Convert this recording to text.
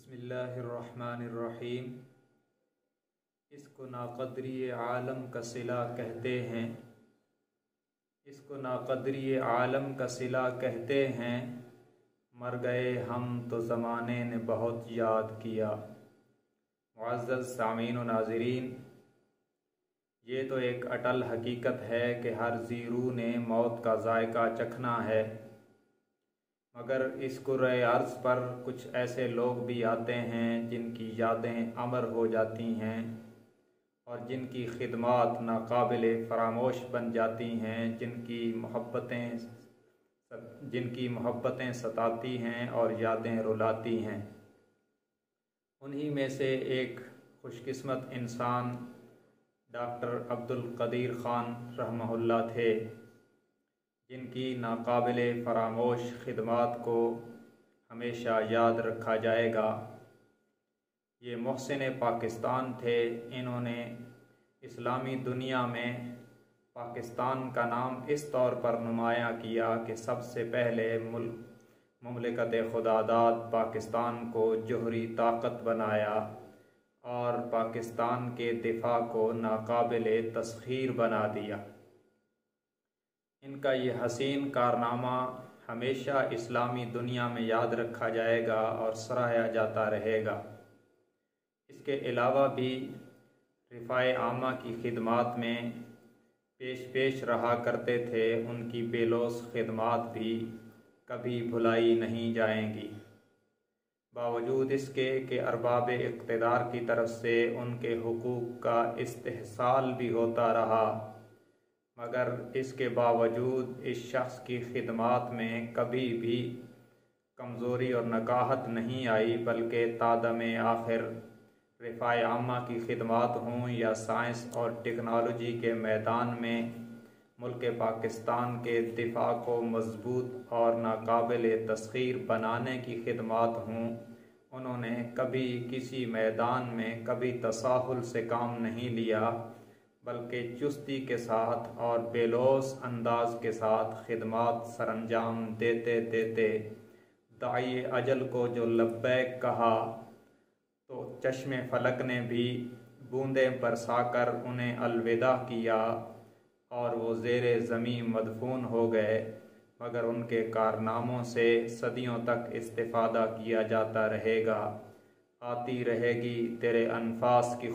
بسم اللہ الرحمن الرحیم۔ اس کو ناقدری عالم کا صلہ کہتے ہیں، اس کو ناقدری عالم کا صلہ کہتے ہیں، مر گئے ہم تو زمانے نے بہت یاد کیا۔ معزز سامعین و ناظرین، یہ تو ایک اٹل حقیقت ہے کہ ہر ذی روح نے موت کا ذائقہ چکھنا ہے، مگر اس کرۂ ارض پر کچھ ایسے لوگ بھی آتے ہیں جن کی یادیں امر ہو جاتی ہیں اور جن کی خدمات ناقابل فراموش بن جاتی ہیں، جن کی محبتیں ستاتی ہیں اور یادیں رلاتی ہیں۔ انہی میں سے ایک خوش قسمت انسان ڈاکٹر عبدالقدیر خان رحمہ اللہ تھے، جن کی ناقابل فراموش خدمات کو ہمیشہ یاد رکھا جائے گا۔ یہ محسن پاکستان تھے۔ انہوں نے اسلامی دنیا میں پاکستان کا نام اس طور پر نمایاں کیا کہ سب سے پہلے مملکت خداداد پاکستان کو جوہری طاقت بنایا اور پاکستان کے دفاع کو ناقابل تسخیر بنا دیا۔ ان کا یہ حسین کارنامہ ہمیشہ اسلامی دنیا میں یاد رکھا جائے گا اور سراہا جاتا رہے گا۔ اس کے علاوہ بھی رفاع عامہ کی خدمات میں پیش رہا کرتے تھے۔ ان کی بے لوث خدمات بھی کبھی بھلائی نہیں جائیں گی۔ باوجود اس کے کہ ارباب اقتدار کی طرف سے ان کے حقوق کا استحصال بھی ہوتا رہا، مگر اس کے باوجود اس شخص کی خدمات میں کبھی بھی کمزوری اور نکاہت نہیں آئی، بلکہ تادم آخر رفاع عامہ کی خدمات ہوں یا سائنس اور ٹیکنالوجی کے میدان میں ملک پاکستان کے دفاع کو مضبوط اور ناقابل تسخیر بنانے کی خدمات ہوں، انہوں نے کبھی کسی میدان میں کبھی تساہل سے کام نہیں لیا، بلکہ چستی کے ساتھ اور بے لوث انداز کے ساتھ خدمات سر انجام دیتے دیتے داعی اجل کو جو لبیک کہا تو چشم فلک نے بھی بوندیں برسا کر انہیں الوداع کیا اور وہ زیر زمین مدفون ہو گئے، مگر ان کے کارناموں سے صدیوں تک استفادہ کیا جاتا رہے گا۔ آتی رہے گی تیرے انفاس کی